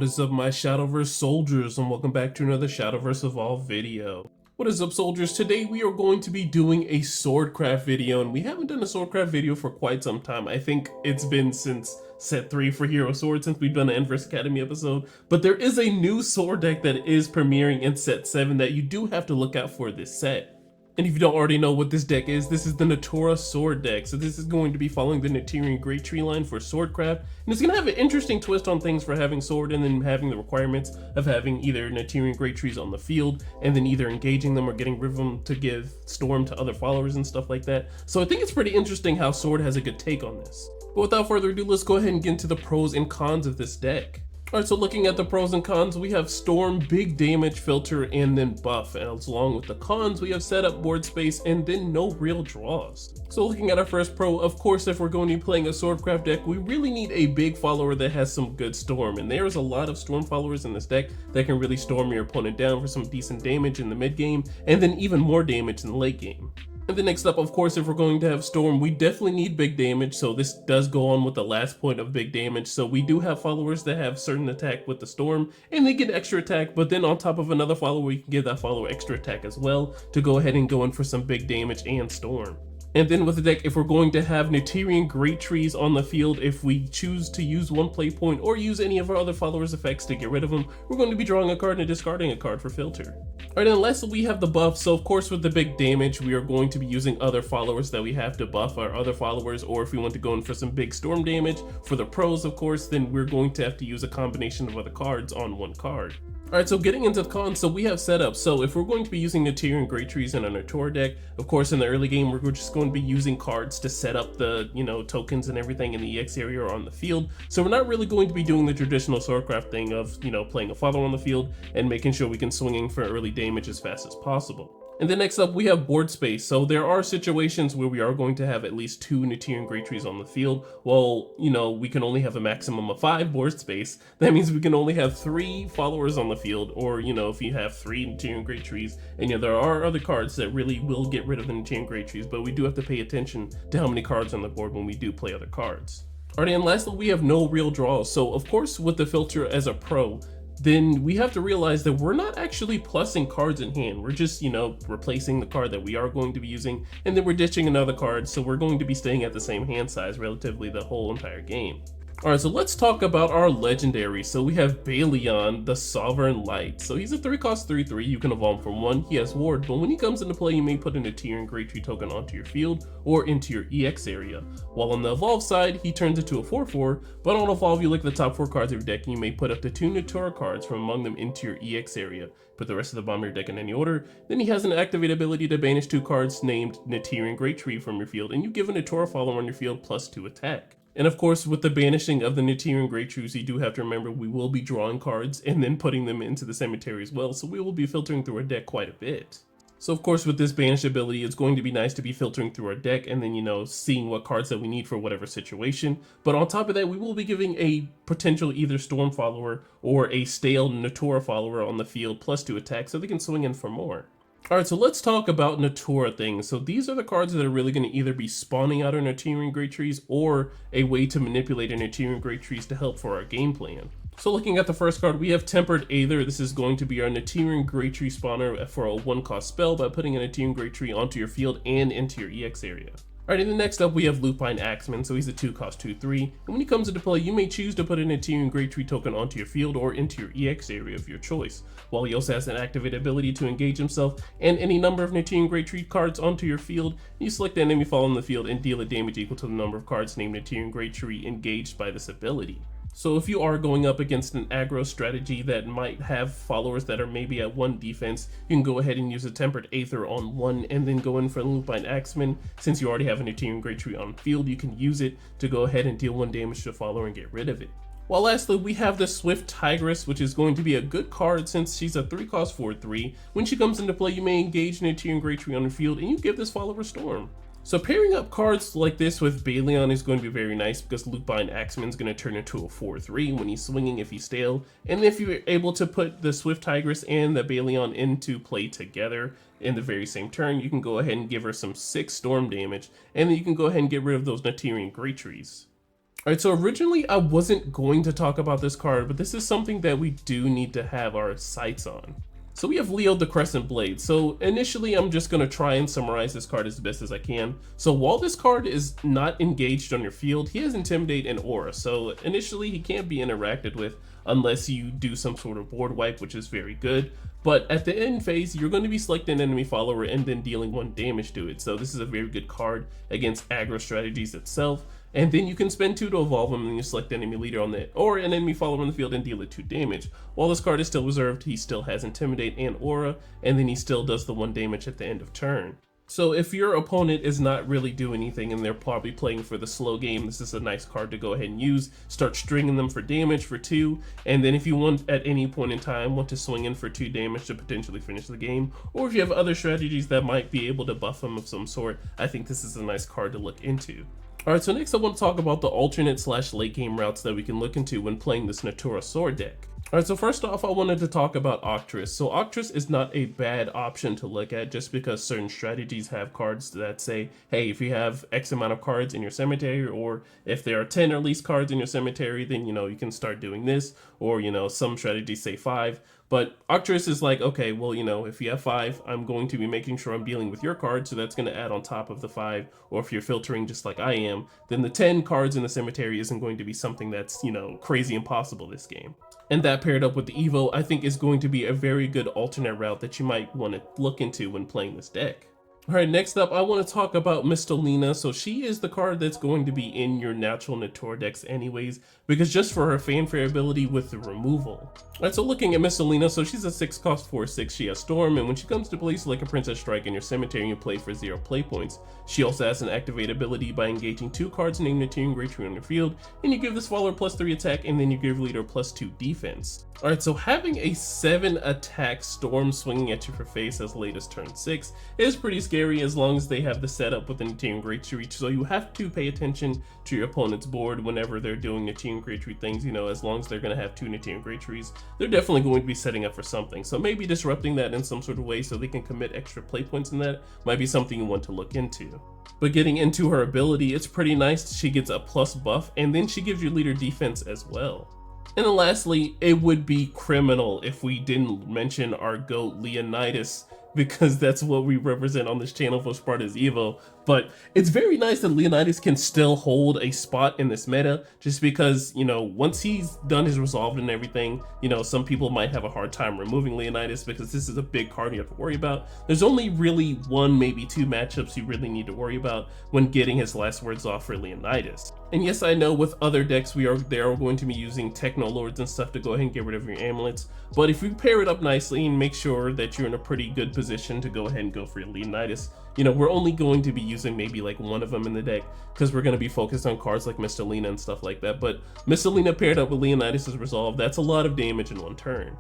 is up, my Shadowverse soldiers, and welcome back to another Shadowverse Evolved video. What is up, soldiers? Today we are going to be doing a swordcraft video, and we haven't done a swordcraft video for quite some time. I think it's been since set 3 for Hero Sword, since we've done an Inverse Academy episode, but there is a new sword deck that is premiering in set 7 that you do have to look out for this set. And if you don't already know what this deck is, this is the Natura Sword deck. So this is going to be following the Naturian Great Tree line for Swordcraft. And it's going to have an interesting twist on things for having Sword and then having the requirements of having either Naturian Great Trees on the field and then either engaging them or getting rid of them to give Storm to other followers and stuff like that. So I think it's pretty interesting how Sword has a good take on this. But without further ado, let's go ahead and get into the pros and cons of this deck. Alright, so looking at the pros and cons, we have Storm, big damage, filter, and then buff. And along with the cons, we have setup, board space, and then no real draws. So looking at our first pro, of course, if we're going to be playing a Swordcraft deck, we really need a big follower that has some good Storm. And there's a lot of Storm followers in this deck that can really storm your opponent down for some decent damage in the mid game, and then even more damage in the late game. And then next up, of course, if we're going to have Storm, we definitely need big damage, so this does go on with the last point of big damage. So we do have followers that have certain attack with the Storm, and they get extra attack, but then on top of another follower, we can give that follower extra attack as well to go ahead and go in for some big damage and Storm. And then with the deck, if we're going to have Naturian Great Trees on the field, if we choose to use one play point or use any of our other followers' effects to get rid of them, we're going to be drawing a card and discarding a card for filter. Alright, and lastly we have the buff. So of course with the big damage, we are going to be using other followers that we have to buff our other followers, or if we want to go in for some big storm damage, for the pros of course, then we're going to have to use a combination of other cards on one card. Alright, so getting into the cons, so we have setup. So if we're going to be using Naturian Great Trees in a Natura deck, of course in the early game we're just going to be using cards to set up the, tokens and everything in the EX area or on the field. So we're not really going to be doing the traditional Swordcraft thing of, playing a follower on the field and making sure we can swing in for early damage as fast as possible. And then next up we have board space. So there are situations where we are going to have at least 2 Naturian Great Trees on the field. Well, we can only have a maximum of 5 board space. That means we can only have 3 followers on the field, or if you have 3 Naturian Great Trees, and there are other cards that really will get rid of the Naturian Great Trees, but we do have to pay attention to how many cards on the board when we do play other cards. Alright, and lastly we have no real draws. So of course with the filter as a pro, then we have to realize that we're not actually plussing cards in hand. We're just, replacing the card that we are going to be using, and then we're ditching another card, so we're going to be staying at the same hand size relatively the whole entire game. Alright, so let's talk about our legendary. So we have Bayleon, the Sovereign Light. So he's a 3-cost 3/3, you can evolve from 1, he has Ward, but when he comes into play you may put an Naturian Great Tree token onto your field or into your EX area. While on the evolve side, he turns into a 4/4, but on evolve you look at the top 4 cards of your deck and you may put up to 2 Natura cards from among them into your EX area. Put the rest of the bottom of your deck in any order. Then he has an activate ability to banish 2 cards named Naturian Great Tree from your field, and you give a Natura follower on your field plus 2 attack. And of course, with the banishing of the Naturian Great Trees, you do have to remember we will be drawing cards and then putting them into the cemetery as well, so we will be filtering through our deck quite a bit. So of course with this banish ability, it's going to be nice to be filtering through our deck and then, seeing what cards that we need for whatever situation. But on top of that, we will be giving a potential either Storm follower or a stale Natura follower on the field plus 2 attack so they can swing in for more. Alright, so let's talk about Natura things. So these are the cards that are really going to either be spawning out our Naturian Great Trees or a way to manipulate our Naturian Great Trees to help for our game plan. So looking at the first card, we have Tempered Aether. This is going to be our Naturian Great Tree spawner for a 1-cost spell by putting a Naturian Great Tree onto your field and into your EX area. Alright, and then next up we have Lupine Axeman, so he's a 2-cost 2/3, and when he comes into play you may choose to put a Naturian Great Tree token onto your field or into your EX area of your choice, while he also has an activate ability to engage himself and any number of Naturian Great Tree cards onto your field. You select the enemy fall on the field and deal a damage equal to the number of cards named Naturian Great Tree engaged by this ability. So if you are going up against an aggro strategy that might have followers that are maybe at 1 defense, you can go ahead and use a Tempered Aether on 1 and then go in for Lupine Axeman. Since you already have a Naturian Great Tree on field, you can use it to go ahead and deal 1 damage to a follower and get rid of it. While lastly, we have the Swift Tigress, which is going to be a good card since she's a 3-cost 4/3. When she comes into play, you may engage Naturian Great Tree on the field and you give this follower Storm. So pairing up cards like this with Bayleon is going to be very nice because Lupine Axeman is going to turn into a 4/3 when he's swinging if he's stale. And if you're able to put the Swift Tigress and the Bayleon into play together in the very same turn, you can go ahead and give her some 6 storm damage, and then you can go ahead and get rid of those Naturian Great Trees. Alright, so originally I wasn't going to talk about this card, but this is something that we do need to have our sights on. So we have Leo the Crescent Blade. So initially I'm just going to try and summarize this card as best as I can. So while this card is not engaged on your field, he has Intimidate and Aura. So initially he can't be interacted with unless you do some sort of board wipe, which is very good. But at the end phase, you're going to be selecting an enemy follower and then dealing 1 damage to it. So this is a very good card against aggro strategies itself. And then you can spend 2 to evolve him, and you select the enemy leader on the or an enemy follower on the field and deal it 2 damage. While this card is still reserved, he still has Intimidate and Aura, and then he still does the 1 damage at the end of turn. So if your opponent is not really doing anything and they're probably playing for the slow game, this is a nice card to go ahead and use. Start stringing them for damage for 2, and then if you want at any point in time want to swing in for 2 damage to potentially finish the game, or if you have other strategies that might be able to buff them of some sort, I think this is a nice card to look into. Alright, so next I want to talk about the alternate / late game routes that we can look into when playing this Natura sword deck. Alright, so first off I wanted to talk about Octress. So Octress is not a bad option to look at just because certain strategies have cards that say, hey, if you have X amount of cards in your cemetery, or if there are 10 or least cards in your cemetery, then you can start doing this, or some strategies say 5. But Octress is like, okay, well, if you have 5, I'm going to be making sure I'm dealing with your card, so that's going to add on top of the 5. Or if you're filtering just like I am, then the 10 cards in the cemetery isn't going to be something that's, crazy impossible this game. And that paired up with the Evo, I think is going to be a very good alternate route that you might want to look into when playing this deck. Alright, next up I want to talk about Mistolina. So she is the card that's going to be in your natural Natura decks anyways, because just for her fanfare ability with the removal. Alright, so looking at Mistolina, so she's a 6 cost 4/6, she has Storm, and when she comes to play, select a Princess Strike in your cemetery and you play for 0 play points. She also has an activate ability by engaging 2 cards named Naturian Great Tree on your field, and you give this follower +3 attack, and then you give leader +2 defense. Alright, so having a 7 attack Storm swinging at you for face as late as turn 6 is pretty scary as long as they have the setup with the Naturian Great Tree, so you have to pay attention to your opponent's board whenever they're doing Naturian Great Tree things. As long as they're going to have 2 Naturian Great Trees, they're definitely going to be setting up for something. So maybe disrupting that in some sort of way so they can commit extra play points in that might be something you want to look into. But getting into her ability, it's pretty nice. She gets a plus buff, and then she gives you leader defense as well. And then lastly, it would be criminal if we didn't mention our GOAT Leonidas, because that's what we represent on this channel for Sparta's Evo. But it's very nice that Leonidas can still hold a spot in this meta, just because, once he's done his resolved and everything, some people might have a hard time removing Leonidas because this is a big card you have to worry about. There's only really 1, maybe 2 matchups you really need to worry about when getting his last words off for Leonidas. And yes, I know with other decks they are going to be using Techno Lords and stuff to go ahead and get rid of your amulets, but if you pair it up nicely and make sure that you're in a pretty good position to go ahead and go for your Leonidas, we're only going to be using maybe like 1 of them in the deck because we're going to be focused on cards like Mistolina and stuff like that. But Mistolina paired up with Leonidas' resolve, that's a lot of damage in 1 turn.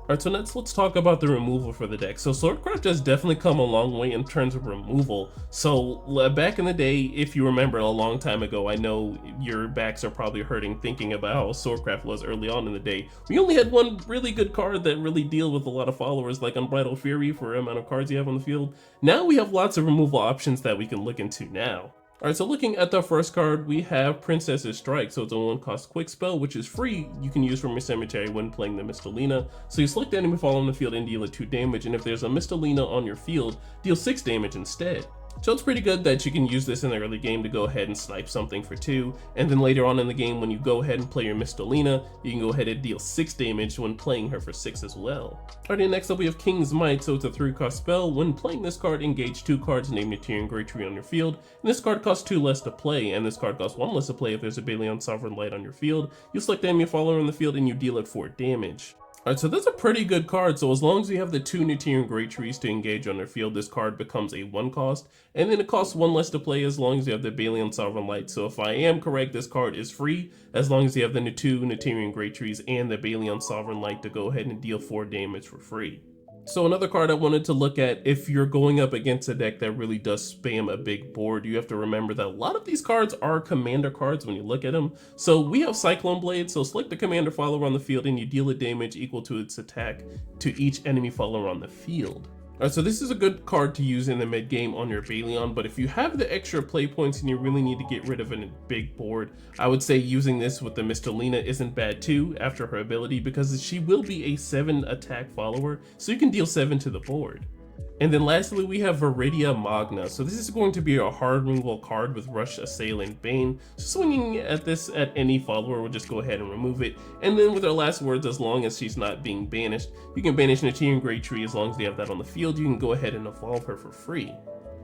Alright, so next let's talk about the removal for the deck. So Swordcraft has definitely come a long way in terms of removal. So back in the day, if you remember a long time ago, I know your backs are probably hurting thinking about how Swordcraft was early on in the day. We only had 1 really good card that really deal with a lot of followers, like Unbridled Fury for the amount of cards you have on the field. Now we have lots of removal options that we can look into now. Alright, so looking at the first card, we have Princess's Strike. So it's a 1 cost quick spell, which is free. You can use from your cemetery when playing the Mistolina. So you select the enemy follower on the field and deal it 2 damage, and if there's a Mistolina on your field, deal 6 damage instead. So it's pretty good that you can use this in the early game to go ahead and snipe something for 2, and then later on in the game when you go ahead and play your Mistolina, you can go ahead and deal 6 damage when playing her for 6 as well. Alright, next up we have King's Might. So it's a 3 cost spell. When playing this card, engage 2 cards named Naturian Great Tree on your field, and this card costs 2 less to play, and this card costs 1 less to play if there's a Bayleon Sovereign Light on your field. You select the enemy follower on the field and you deal it 4 damage. Alright, so that's a pretty good card. So as long as you have the 2 Naturian Great Trees to engage on their field, this card becomes a 1 cost, and then it costs 1 less to play as long as you have the Bayleon Sovereign Light. So if I am correct, this card is free as long as you have the 2 Naturian Great Trees and the Bayleon Sovereign Light to go ahead and deal 4 damage for free. So another card I wanted to look at, if you're going up against a deck that really does spam a big board, you have to remember that a lot of these cards are commander cards when you look at them. So we have Cyclone Blade, so select the commander follower on the field and you deal a damage equal to its attack to each enemy follower on the field. Alright, so this is a good card to use in the mid game on your Bayleon, but if you have the extra play points and you really need to get rid of a big board, I would say using this with the Mr. Lena isn't bad too after her ability, because she will be a 7 attack follower, so you can deal 7 to the board. And then lastly, we have Viridia Magna. So this is going to be a hard removal card with Rush, Assailant, Bane. So swinging at this at any follower, we'll just go ahead and remove it. And then with our last words, as long as she's not being banished, you can banish Natirian Great Tree. As long as you have that on the field, you can go ahead and evolve her for free.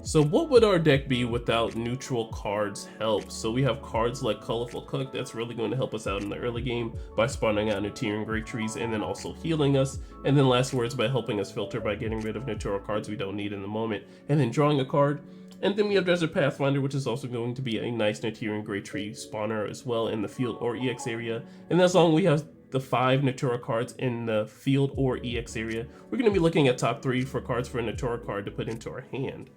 So what would our deck be without neutral cards help? So we have cards like Colorful Cook that's really going to help us out in the early game by spawning out Natirian Great Trees and then also healing us. And then last words by helping us filter by getting rid of neutral cards we don't need in the moment and then drawing a card. And then we have Desert Pathfinder, which is also going to be a nice Natirian Great Tree spawner as well in the field or EX area. And as long as we have the 5 Natura cards in the field or EX area, we're going to be looking at top 3 for cards for a Natura card to put into our hand.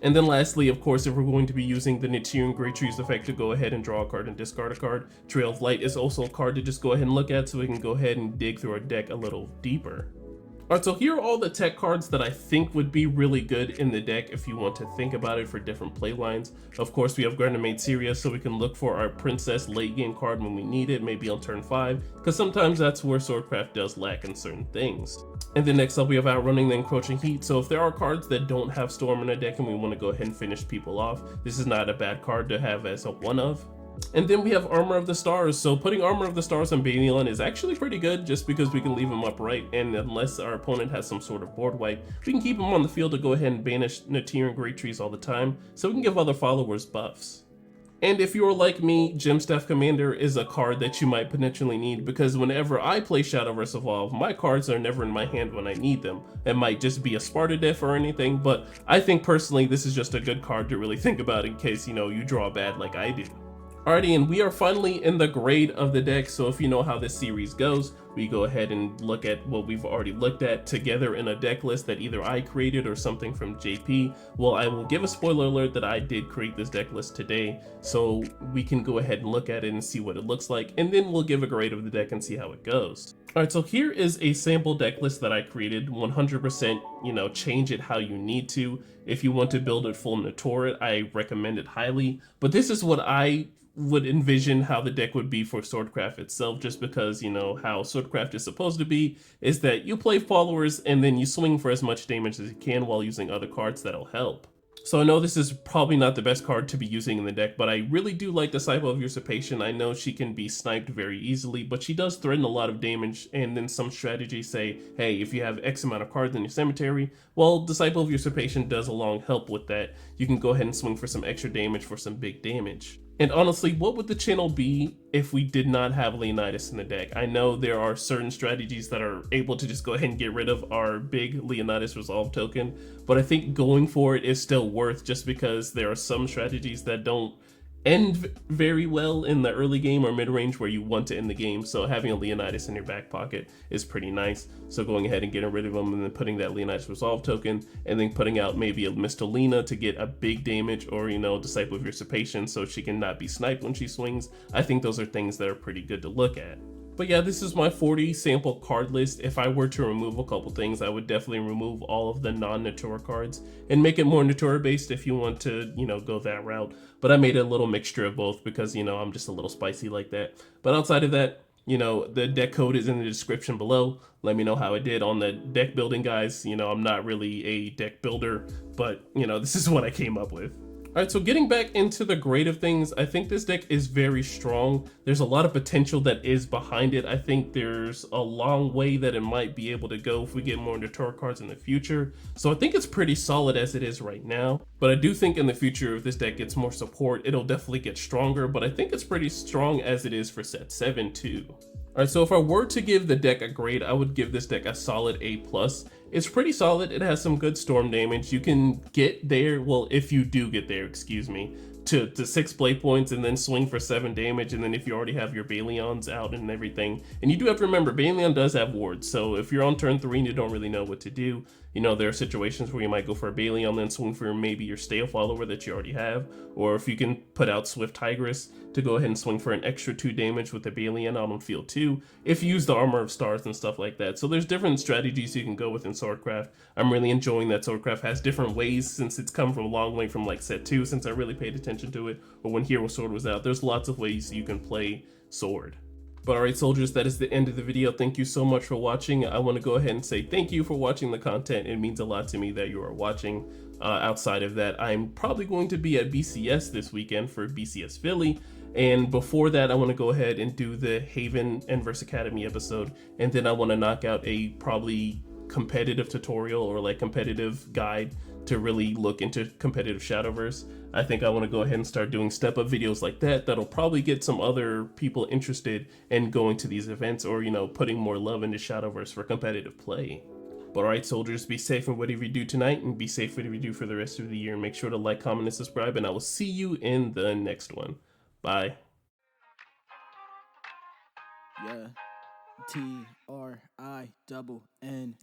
And then lastly, of course, if we're going to be using the Natirian Great Trees effect to go ahead and draw a card and discard a card, Trail of Light is also a card to just go ahead and look at so we can go ahead and dig through our deck a little deeper. Alright, so here are all the tech cards that I think would be really good in the deck if you want to think about it for different play lines. Of course, we have Granimate Syria, so we can look for our Princess late game card when we need it, maybe on turn 5, because sometimes that's where Swordcraft does lack in certain things. And then next up we have Outrunning the Encroaching Heat, so if there are cards that don't have Storm in a deck and we want to go ahead and finish people off, this is not a bad card to have as a one of. And then we have Armor of the Stars, so putting Armor of the Stars on Bayleon is actually pretty good just because we can leave him upright, and unless our opponent has some sort of board wipe, we can keep him on the field to go ahead and banish Natirian Great Trees all the time, so we can give other followers buffs. And if you're like me, Gemstaff Commander is a card that you might potentially need, because whenever I play Shadowverse Evolve, my cards are never in my hand when I need them. It might just be a Sparta diff or anything, but I think personally this is just a good card to really think about in case, you draw bad like I do. Alrighty, and we are finally in the grade of the deck, so if you know how this series goes, we go ahead and look at what we've already looked at together in a deck list that either I created or something from JP. Well, I will give a spoiler alert that I did create this deck list today, so we can go ahead and look at it and see what it looks like, and then we'll give a grade of the deck and see how it goes. Alright, so here is a sample deck list that I created. 100%, change it how you need to. If you want to build it full Natura, I recommend it highly, but this is what I would envision how the deck would be for Swordcraft itself, just because, how Swordcraft is supposed to be is that you play followers and then you swing for as much damage as you can while using other cards that'll help. So I know this is probably not the best card to be using in the deck, but I really do like Disciple of Usurpation. I know she can be sniped very easily, but she does threaten a lot of damage, and then some strategies say, hey, if you have X amount of cards in your cemetery, well, Disciple of Usurpation does along help with that. You can go ahead and swing for some extra damage for some big damage. And honestly, what would the channel be if we did not have Leonidas in the deck? I know there are certain strategies that are able to just go ahead and get rid of our big Leonidas Resolve token, but I think going for it is still worth, just because there are some strategies that don't end very well in the early game or mid-range where you want to end the game, so having a Leonidas in your back pocket is pretty nice. So going ahead and getting rid of them and then putting that Leonidas Resolve token and then putting out maybe a Mr. Lena to get a big damage, or Disciple of Usurpation so she can not be sniped when she swings. I think those are things that are pretty good to look at. But yeah, this is my 40 sample card list. If I were to remove a couple things, I would definitely remove all of the non-Natura cards and make it more Natura based if you want to, go that route. But I made a little mixture of both because, I'm just a little spicy like that. But outside of that, the deck code is in the description below. Let me know how it did on the deck building, guys. I'm not really a deck builder, but, this is what I came up with. Alright, so getting back into the grade of things, I think this deck is very strong. There's a lot of potential that is behind it. I think there's a long way that it might be able to go if we get more Natura cards in the future. So I think it's pretty solid as it is right now. But I do think in the future, if this deck gets more support, it'll definitely get stronger. But I think it's pretty strong as it is for set 7 too. Alright, so if I were to give the deck a grade, I would give this deck a solid A+. It's pretty solid. It has some good storm damage. You can get there, well, if you do get there, excuse me, to 6 play points and then swing for 7 damage, and then if you already have your Bayleons out and everything. And you do have to remember, Bayleon does have wards, so if you're on turn 3 and you don't really know what to do, You know, there are situations where you might go for a Bayleon, then swing for maybe your stale follower that you already have, or if you can put out Swift Tigress to go ahead and swing for an extra 2 damage with the Bayleon out on field 2, if you use the Armor of Stars and stuff like that. So there's different strategies you can go with in Swordcraft. I'm really enjoying that Swordcraft has different ways since it's come from a long way from like set 2, since I really paid attention to it, or when Hero Sword was out. There's lots of ways you can play Sword. But alright soldiers, that is the end of the video. Thank you so much for watching. I want to go ahead and say thank you for watching the content. It means a lot to me that you are watching. Outside of that, I'm probably going to be at BCS this weekend for BCS Philly. And before that, I want to go ahead and do the Haven and Verse Academy episode. And then I want to knock out a probably competitive tutorial or like competitive guide to really look into competitive Shadowverse. I think I want to go ahead and start doing step-up videos like that. That'll probably get some other people interested in going to these events, or, you know, putting more love into Shadowverse for competitive play. But alright soldiers, be safe in whatever you do tonight, and be safe whatever you do for the rest of the year. Make sure to like, comment, and subscribe, and I will see you in the next one. Bye. Yeah. TRINN.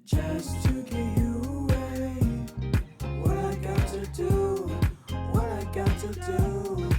Just to get you away. What I got to do, what I got to do.